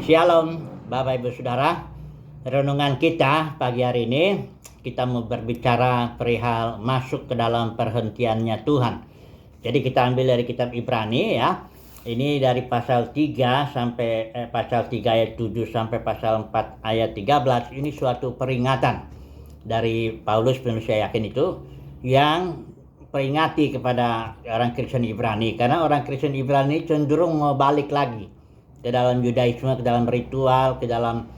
Shalom Bapak Ibu Saudara. Renungan kita pagi hari ini kita mau berbicara perihal masuk ke dalam perhentiannya Tuhan. Jadi kita ambil dari kitab Ibrani ya. Ini dari pasal 3 sampai pasal 3 ayat 7 sampai pasal 4 ayat 13. Ini suatu peringatan dari Paulus, saya yakin itu, yang peringati kepada orang Kristen Ibrani, karena orang Kristen Ibrani cenderung mau balik lagi ke dalam Yudaisme, ke dalam ritual, ke dalam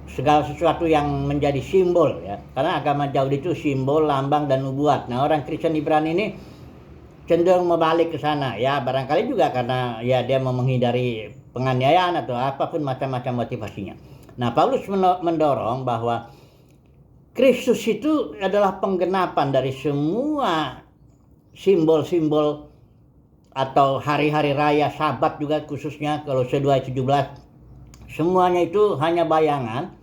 segala sesuatu yang menjadi simbol ya. Karena agama Yahudi itu simbol, lambang, dan nubuat. Nah, orang Kristen Ibrani ini cenderung membalik ke sana ya, barangkali juga karena ya dia mau menghindari penganiayaan atau apapun macam-macam motivasinya. Nah, Paulus mendorong bahwa Kristus itu adalah penggenapan dari semua simbol-simbol atau hari-hari raya, Sabat juga khususnya, Kolose 2:17. Semuanya itu hanya bayangan.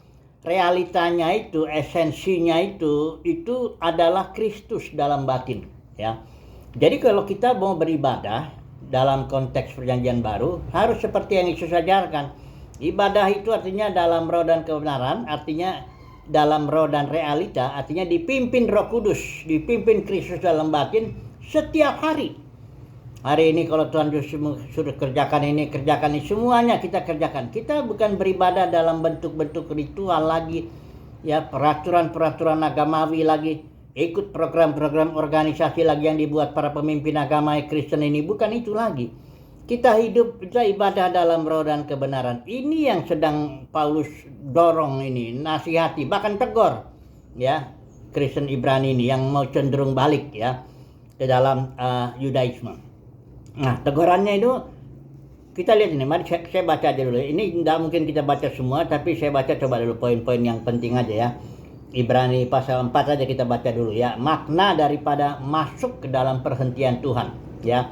Realitanya itu, esensinya itu adalah Kristus dalam batin ya. Jadi kalau kita mau beribadah dalam konteks perjanjian baru, harus seperti yang Yesus ajarkan. Ibadah itu artinya dalam roh dan kebenaran, artinya dalam roh dan realita, artinya dipimpin Roh Kudus, dipimpin Kristus dalam batin setiap hari. Hari ini kalau Tuhan sudah kerjakan ini, semuanya kita kerjakan. Kita bukan beribadah dalam bentuk-bentuk ritual lagi, ya, peraturan-peraturan agamawi lagi, ikut program-program organisasi lagi yang dibuat para pemimpin agama Kristen ini. Bukan itu lagi. Kita ibadah dalam roh dan kebenaran. Ini yang sedang Paulus dorong ini, nasihati, bahkan tegur, ya, Kristen Ibrani ini yang mau cenderung balik ya ke dalam Yudaisme. Nah, tegurannya itu kita lihat ini. Mari saya baca aja dulu. Ini tidak mungkin kita baca semua, tapi saya baca coba dulu poin-poin yang penting aja ya. Ibrani pasal 4 aja kita baca dulu ya. Makna daripada masuk ke dalam perhentian Tuhan ya.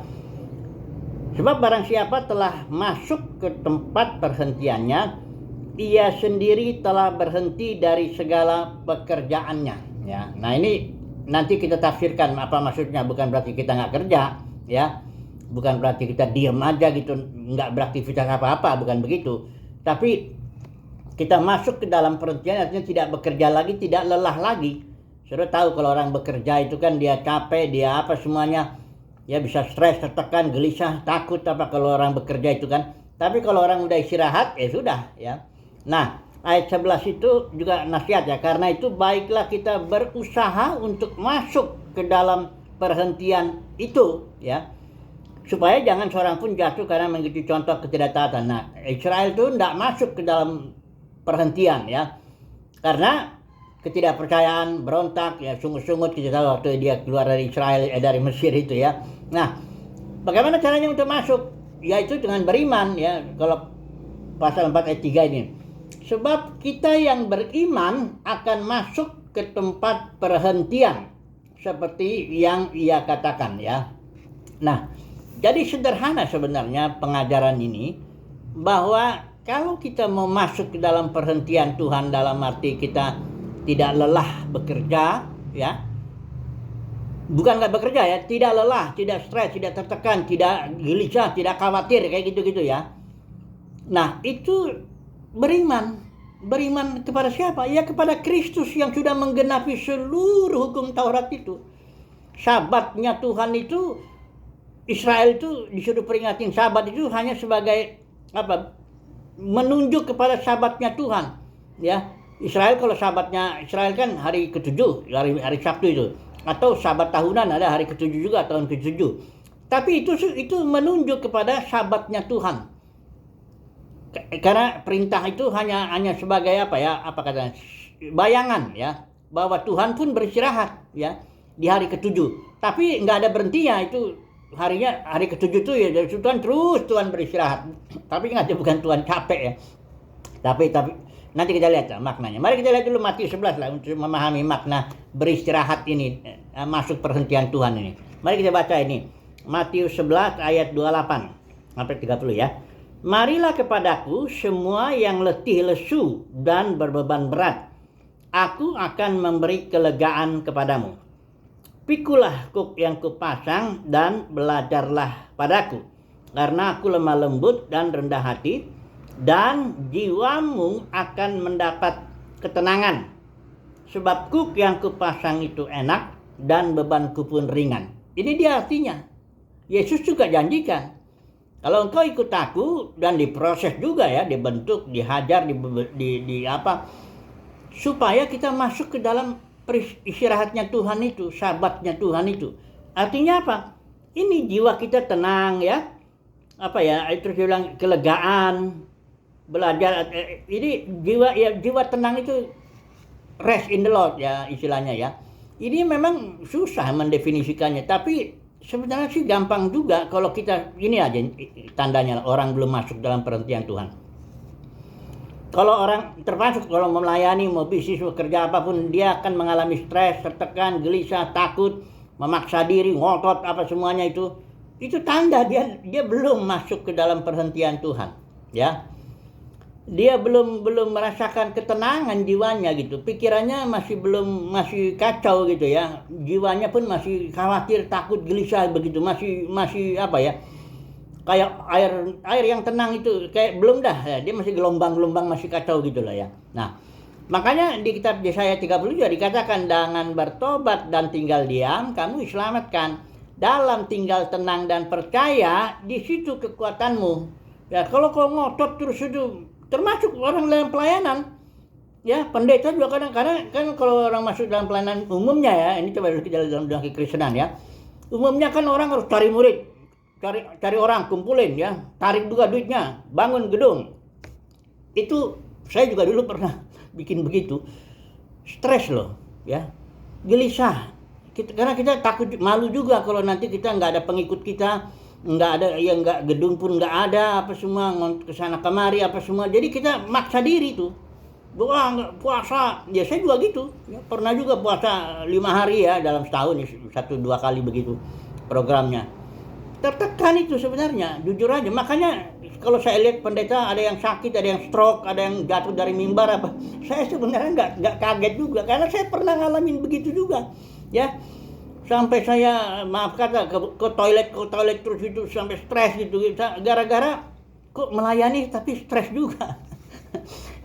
Sebab barang siapa telah masuk ke tempat perhentiannya, ia sendiri telah berhenti dari segala pekerjaannya ya. Nah, ini nanti kita tafsirkan apa maksudnya. Bukan berarti kita nggak kerja ya. Bukan berarti kita diam aja gitu, nggak beraktivitas apa-apa, bukan begitu. Tapi kita masuk ke dalam perhentian artinya tidak bekerja lagi, tidak lelah lagi. Sudah tahu kalau orang bekerja itu kan dia capek, dia apa semuanya, ya bisa stres, tertekan, gelisah, takut apa kalau orang bekerja itu kan. Tapi kalau orang udah istirahat, ya sudah ya. Nah, ayat 11 itu juga nasihat ya. Karena itu baiklah kita berusaha untuk masuk ke dalam perhentian itu ya. Supaya jangan seorang pun jatuh karena mengikuti contoh ketidaktaatan. Nah, Israel itu tidak masuk ke dalam perhentian ya. Karena ketidakpercayaan, berontak, ya sungut-sungut, kita tahu waktu dia keluar dari Israel, dari Mesir itu ya. Nah, bagaimana caranya untuk masuk? Yaitu dengan beriman ya. Kalau pasal 4 ayat 3 ini. Sebab kita yang beriman akan masuk ke tempat perhentian seperti yang ia katakan ya. Nah, jadi sederhana sebenarnya pengajaran ini, bahwa kalau kita mau masuk ke dalam perhentian Tuhan dalam arti kita tidak lelah bekerja ya. Bukan nggak bekerja ya, tidak lelah, tidak stres, tidak tertekan, tidak gelisah, tidak khawatir kayak gitu-gitu ya. Nah, itu beriman. Beriman kepada siapa? Ya kepada Kristus yang sudah menggenapi seluruh hukum Taurat itu. Sabatnya Tuhan itu, Israel itu disuruh peringatin Sabat itu hanya sebagai apa? Menunjuk kepada Sabatnya Tuhan. Ya, Israel kalau Sabatnya Israel kan hari ke-7, hari Sabtu itu. Atau Sabat tahunan ada hari ke-7 juga, tahun ke-7. Tapi itu menunjuk kepada Sabatnya Tuhan. Karena perintah itu hanya sebagai apa ya? Apa katanya? Bayangan ya, bahwa Tuhan pun beristirahat ya di hari ke-7. Tapi nggak ada berhentinya itu. Harinya hari ke-7 itu ya Tuhan beristirahat. Tapi ingat, bukan Tuhan capek ya. Tapi nanti kita lihat ya maknanya. Mari kita lihat dulu Matius 11 lah untuk memahami makna beristirahat ini, masuk perhentian Tuhan ini. Mari kita baca ini. Matius 11 ayat 28 sampai 30 ya. Marilah kepadaku semua yang letih lesu dan berbeban berat. Aku akan memberi kelegaan kepadamu. Pikulah kuk yang kupasang dan belajarlah padaku, karena aku lemah lembut dan rendah hati, dan jiwamu akan mendapat ketenangan. Sebab kuk yang kupasang itu enak dan bebanku pun ringan. Ini dia artinya. Yesus juga janjikan, kalau engkau ikut aku dan diproses juga ya, dibentuk, dihajar, di apa, supaya kita masuk ke dalam istirahatnya Tuhan itu, sabatnya Tuhan itu. Artinya apa? Ini jiwa kita tenang ya. Apa ya? Itu saya bilang kelegaan, belajar. Ini jiwa tenang itu rest in the Lord ya istilahnya ya. Ini memang susah mendefinisikannya, tapi sebenarnya sih gampang juga kalau kita ini aja tandanya orang belum masuk dalam perhentian Tuhan. Kalau orang termasuk kalau melayani, mau bisnis, mau kerja apapun, dia akan mengalami stres, tertekan, gelisah, takut, memaksa diri, ngotot apa semuanya itu tanda dia belum masuk ke dalam perhentian Tuhan, ya. Dia belum merasakan ketenangan jiwanya gitu. Pikirannya masih kacau gitu ya. Jiwanya pun masih khawatir, takut, gelisah begitu. Masih apa ya? Kayak air yang tenang itu kayak belum dah ya, dia masih gelombang-gelombang, masih kacau gitu lah ya. Nah, makanya di kitab Yesaya 30 juga dikatakan, dengan bertobat dan tinggal diam kamu diselamatkan, dalam tinggal tenang dan percaya di situ kekuatanmu. Ya, kalau kau ngotot terus itu, termasuk orang dalam pelayanan ya, pendeta juga kadang-kadang kan kalau orang masuk dalam pelayanan umumnya ya, ini coba kita dalam dunia kekristenan ya, umumnya kan orang harus cari murid, cari orang, kumpulin ya, tarik juga duitnya, bangun gedung. Itu saya juga dulu pernah bikin begitu, stres loh ya, gelisah. Karena kita takut, malu juga kalau nanti kita nggak ada pengikut kita, nggak ada ya, nggak, gedung pun nggak ada, apa semua kesana kemari apa semua, jadi kita maksa diri tuh, wah nggak puasa ya. Saya juga gitu ya, pernah juga puasa 5 hari ya dalam setahun, 1-2 kali begitu programnya. Tertekan itu sebenarnya, jujur aja. Makanya kalau saya lihat pendeta ada yang sakit, ada yang stroke, ada yang jatuh dari mimbar apa, saya sebenarnya nggak kaget juga, karena saya pernah ngalamin begitu juga ya. Sampai saya maaf kata ke toilet terus itu, sampai stres gitu, gara-gara kok melayani tapi stres juga.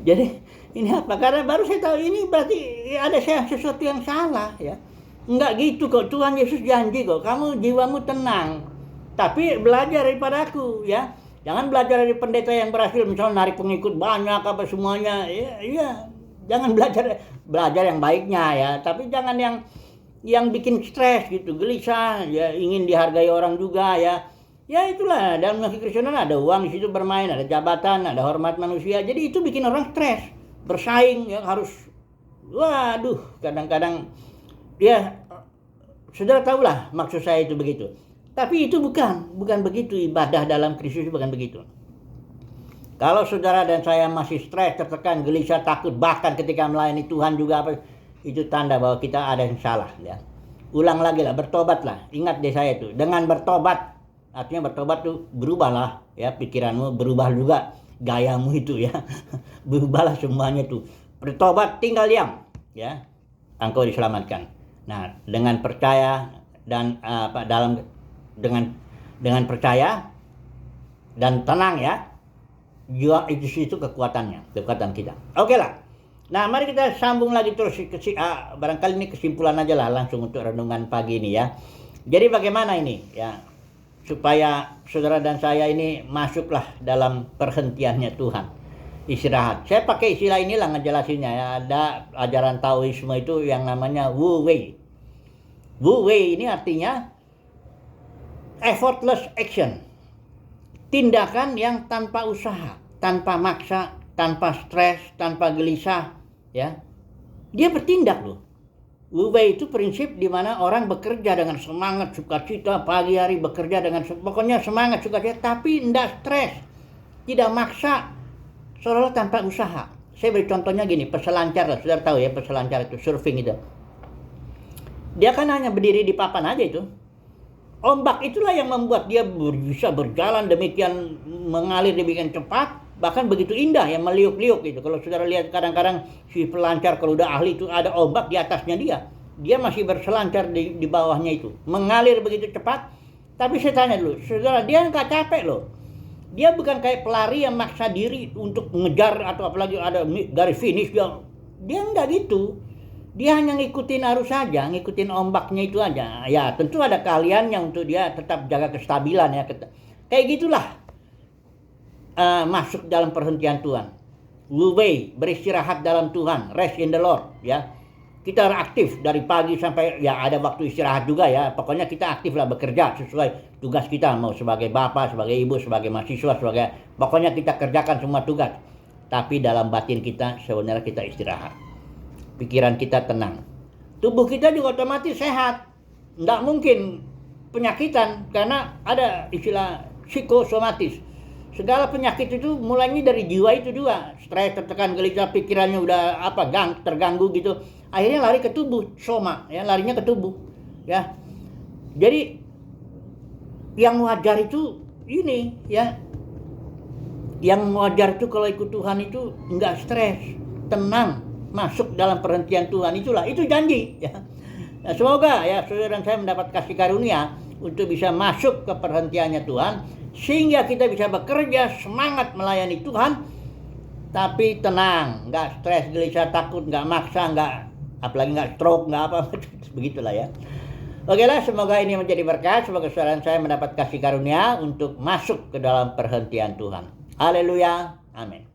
Jadi ini apa? Karena baru saya tahu ini berarti ada sesuatu yang salah ya. Enggak gitu kok, Tuhan Yesus janji kok, kamu jiwamu tenang. Tapi belajar daripada aku ya. Jangan belajar dari pendeta yang berhasil misalnya narik pengikut banyak apa semuanya. Ya, jangan belajar yang baiknya ya, tapi jangan yang bikin stres gitu, gelisah ya, ingin dihargai orang juga ya. Ya itulah, dalam kekristenan ada uang di situ bermain, ada jabatan, ada hormat manusia. Jadi itu bikin orang stres, bersaing ya, harus waduh, kadang-kadang ya saudara tahulah maksud saya itu begitu. Tapi itu bukan begitu, ibadah dalam Kristus bukan begitu. Kalau saudara dan saya masih stres, tertekan, gelisah, takut, bahkan ketika melayani Tuhan juga apa, itu tanda bahwa kita ada yang salah ya. Ulang lagi lah, bertobatlah. Ingat deh saya itu, dengan bertobat, artinya bertobat tuh berubahlah ya, pikiranmu berubah juga, gayamu itu ya. Berubahlah semuanya tuh. Bertobat, tinggal diam ya, engkau diselamatkan. Nah, dengan percaya dan dengan percaya dan tenang ya, jiwa itu kekuatan kita. Oke lah. Nah, mari kita sambung lagi terus barangkali ini kesimpulan aja lah langsung untuk renungan pagi ini ya. Jadi bagaimana ini ya, supaya saudara dan saya ini masuklah dalam perhentiannya Tuhan, istirahat. Saya pakai istilah inilah ngejelasinnya ya. Ada ajaran Taoisme itu yang namanya Wu Wei. Wu Wei ini artinya effortless action, tindakan yang tanpa usaha, tanpa maksa, tanpa stres, tanpa gelisah ya. Dia bertindak loh. Wu Wei itu prinsip di mana orang bekerja dengan semangat, sukacita, pagi hari bekerja dengan pokoknya semangat, sukacita, tapi tidak stres, tidak maksa, seolah tanpa usaha. Saya beri contohnya gini, peselancar lah, saudara tahu ya peselancar itu, surfing itu. Dia kan hanya berdiri di papan aja itu. Ombak itulah yang membuat dia bisa berjalan demikian, mengalir demikian cepat, bahkan begitu indah yang meliuk-liuk gitu. Kalau saudara lihat kadang-kadang si pelancar kalau udah ahli itu ada ombak di atasnya dia masih berselancar di bawahnya itu, mengalir begitu cepat. Tapi saya tanya dulu, saudara, dia nggak capek loh. Dia bukan kayak pelari yang maksa diri untuk mengejar atau apalagi ada garis finish. Dia enggak gitu. Dia hanya ngikutin arus saja, ngikutin ombaknya itu aja. Ya tentu ada keahliannya untuk dia tetap jaga kestabilan ya. Kayak gitulah masuk dalam perhentian Tuhan. Wuwei, beristirahat dalam Tuhan, rest in the Lord ya. Kita aktif dari pagi sampai ya ada waktu istirahat juga ya. Pokoknya kita aktif lah bekerja sesuai tugas kita. Mau sebagai bapak, sebagai ibu, sebagai mahasiswa, pokoknya kita kerjakan semua tugas. Tapi dalam batin kita sebenarnya kita istirahat. Pikiran kita tenang. Tubuh kita juga otomatis sehat. Nggak mungkin penyakitan karena ada istilah psikosomatis. Segala penyakit itu mulainya dari jiwa itu juga. Stres, tertekan, gelisah, pikirannya udah terganggu gitu. Akhirnya lari ke tubuh, soma, ya larinya ke tubuh, ya. Jadi yang wajar itu ini, ya. Yang wajar itu kalau ikut Tuhan itu nggak stres, tenang, masuk dalam perhentian Tuhan itulah, itu janji, ya. Nah, semoga ya saudara dan saya mendapat kasih karunia untuk bisa masuk ke perhentiannya Tuhan, sehingga kita bisa bekerja semangat melayani Tuhan, tapi tenang, nggak stres, gelisah, takut, nggak maksa, apalagi nggak stroke, nggak apa, begitulah ya. Oke lah, semoga ini menjadi berkat. Semoga saudara saya mendapat kasih karunia untuk masuk ke dalam perhentian Tuhan. Haleluya, amin.